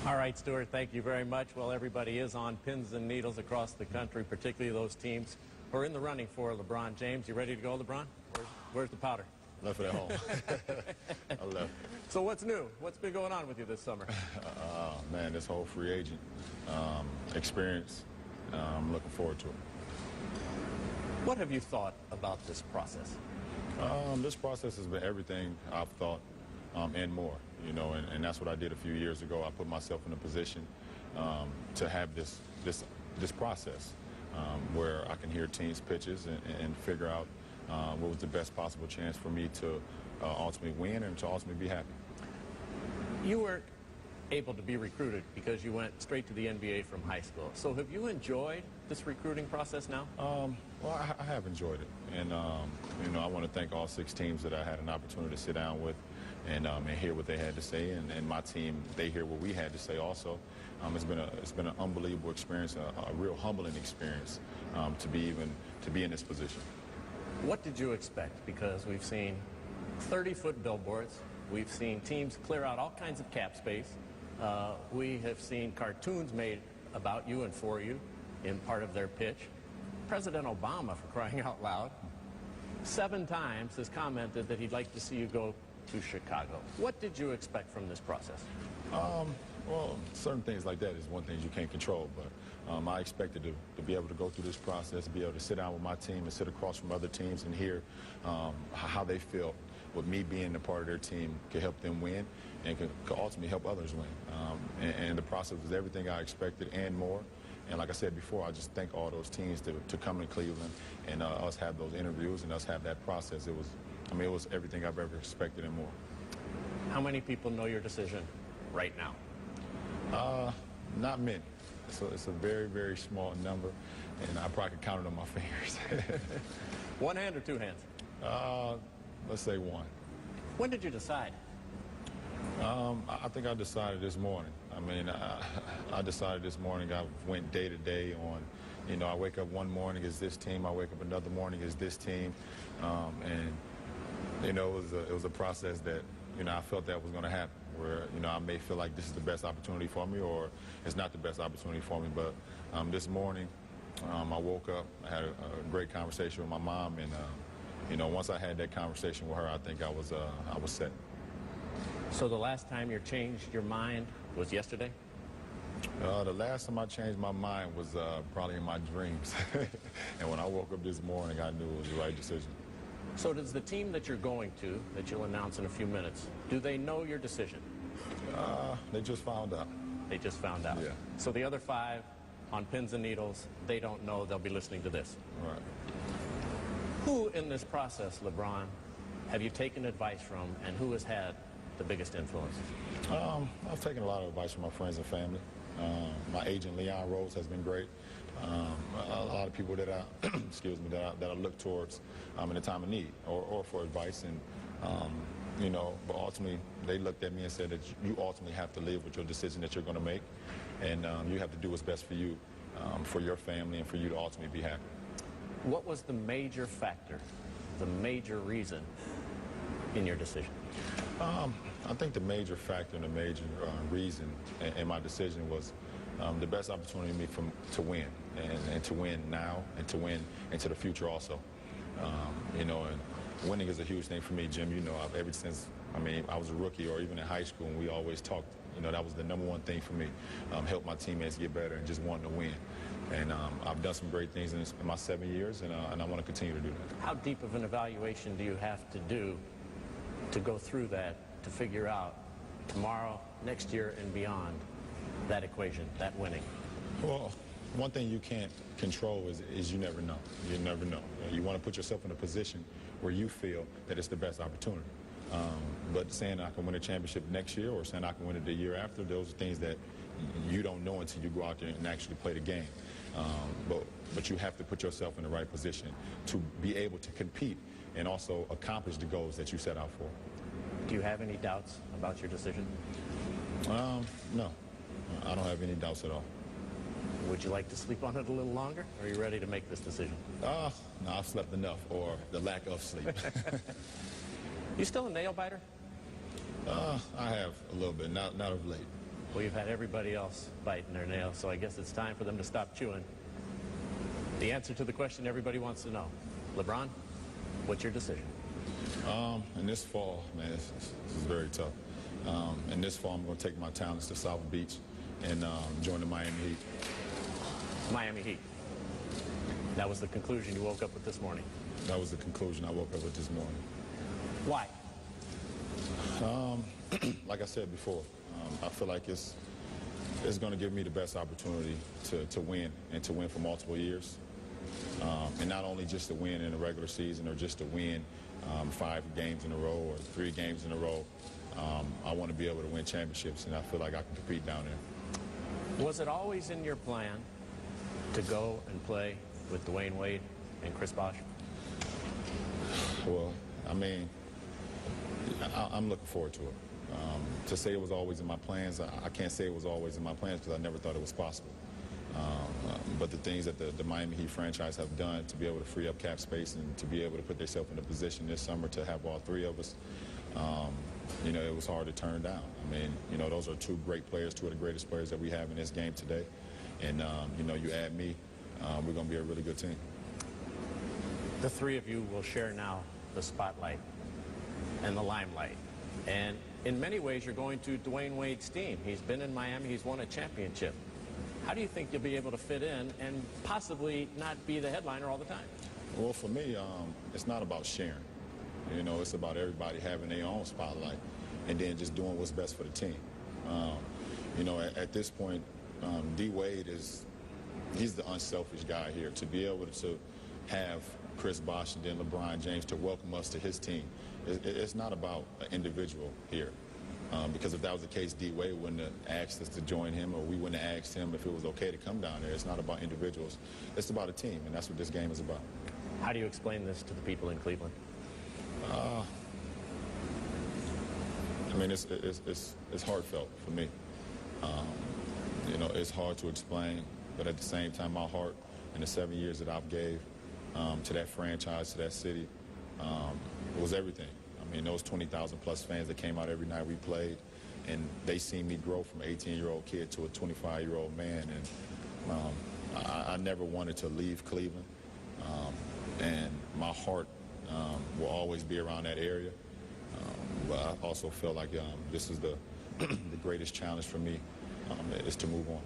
All right, Stuart, thank you very much. Well, everybody is on pins and needles across the country, particularly those teams who are in the running for LeBron James. You ready to go, LeBron? Where's the powder? Left it at home. I left. So what's new? What's been going on with you this summer? Man, this whole free agent experience, I'm looking forward to it. What have you thought about this process? This process has been everything I've thought and more, you know, and that's what I did a few years ago. I put myself in a position to have this process where I can hear teams' pitches and figure out what was the best possible chance for me to ultimately win and to ultimately be happy. You were able to be recruited because you went straight to the NBA from high school. So have you enjoyed this recruiting process now? Well, I have enjoyed it. And, you know, I want to thank all 6 teams that I had an opportunity to sit down with and hear what they had to say. And my team, they hear what we had to say also. It's been an unbelievable experience, a real humbling experience to be in this position. What did you expect? Because we've seen 30-foot billboards. We've seen teams clear out all kinds of cap space. We have seen cartoons made about you and for you in part of their pitch. President Obama, for crying out loud, 7 times has commented that he'd like to see you go to Chicago. What did you expect from this process? Well, certain things like that is one thing you can't control, but I expected to be able to go through this process, be able to sit down with my team and sit across from other teams and hear how they feel with me being a part of their team could help them win and could ultimately help others win. And the process was everything I expected and more. And like I said before, I just thank all those teams to come to Cleveland and us have those interviews and us have that process. It was everything I've ever expected and more. How many people know your decision right now? Not many. It's a very, very small number, and I probably could count it on my fingers. One hand or 2 hands? Let's say 1. When did you decide? I think I decided this morning. I mean, I decided this morning. I went day to day on, you know, I wake up one morning as this team, I wake up another morning as this team, and you know, it was a process that, you know, I felt that was going to happen, where, you know, I may feel like this is the best opportunity for me or it's not the best opportunity for me. But this morning, I woke up, I had a great conversation with my mom, and, you know, once I had that conversation with her, I think I was set. So the last time you changed your mind was yesterday? The last time I changed my mind was probably in my dreams. And when I woke up this morning, I knew it was the right decision. So does the team that you're going to, that you'll announce in a few minutes, do they know your decision? They just found out. They just found out. Yeah. So the other 5 on pins and needles, they don't know. They'll be listening to this. Right. Who in this process, LeBron, have you taken advice from, and who has had the biggest influence? I've taken a lot of advice from my friends and family. My agent, Leon Rose, has been great. A lot of people that I, excuse me, that I look towards in a time of need or for advice. And, you know, but ultimately, they looked at me and said that you ultimately have to live with your decision that you're going to make. And you have to do what's best for you, for your family, and for you to ultimately be happy. What was the major factor, the major reason in your decision? I think the major factor and the major reason in my decision was the best opportunity for me to win, and to win now, and to win into the future also. You know, and winning is a huge thing for me, Jim. You know, ever since, I mean, I was a rookie or even in high school, and we always talked, you know, that was the #1 thing for me, help my teammates get better and just wanting to win. And I've done some great things in my 7 years, and I want to continue to do that. How deep of an evaluation do you have to do to go through that, to figure out tomorrow, next year, and beyond that equation, that winning? Well, one thing you can't control is you never know. You never know. You want to put yourself in a position where you feel that it's the best opportunity. But saying I can win a championship next year or saying I can win it the year after, those are things that you don't know until you go out there and actually play the game. But you have to put yourself in the right position to be able to compete and also accomplish the goals that you set out for. Do you have any doubts about your decision? No, I don't have any doubts at all. Would you like to sleep on it a little longer? Or are you ready to make this decision? No, I've slept enough, or the lack of sleep. You still a nail biter? I have a little bit, not of late. We've had everybody else biting their nails, so I guess it's time for them to stop chewing. The answer to the question everybody wants to know. LeBron, what's your decision? In this fall, man, this is very tough. In this fall, I'm going to take my talents to South Beach and join the Miami Heat. Miami Heat. That was the conclusion you woke up with this morning. That was the conclusion I woke up with this morning. Why? Like I said before, I feel like it's going to give me the best opportunity to win and to win for multiple years. And not only just to win in the regular season or just to win 5 games in a row or 3 games in a row. I want to be able to win championships, and I feel like I can compete down there. Was it always in your plan to go and play with Dwayne Wade and Chris Bosh? Well, I mean, I'm looking forward to it. To say it was always in my plans, I can't say it was always in my plans because I never thought it was possible. But the things that the Miami Heat franchise have done to be able to free up cap space and to be able to put themselves in a position this summer to have all 3 of us, you know, it was hard to turn down. I mean, you know, those are 2 great players, 2 of the greatest players that we have in this game today. And, you know, you add me, we're going to be a really good team. The 3 of you will share now the spotlight and the limelight. And in many ways, you're going to Dwayne Wade's team. He's been in Miami. He's won a championship. How do you think you'll be able to fit in and possibly not be the headliner all the time? Well, for me, it's not about sharing. You know, it's about everybody having their own spotlight and then just doing what's best for the team. You know, at this point, D. Wade he's the unselfish guy here. To be able to have Chris Bosh and then LeBron James to welcome us to his team, it's not about an individual here. Because if that was the case, D. Wade wouldn't have asked us to join him, or we wouldn't have asked him if it was okay to come down there. It's not about individuals. It's about a team, and that's what this game is about. How do you explain this to the people in Cleveland? I mean, it's heartfelt for me. You know, it's hard to explain, but at the same time, my heart in the 7 years that I've gave to that franchise, to that city, was everything. I mean, those 20,000 plus fans that came out every night we played, and they seen me grow from an 18-year-old kid to a 25-year-old man, and I never wanted to leave Cleveland, and my heart will always be around that area, but I also feel like this is the greatest challenge for me is to move on.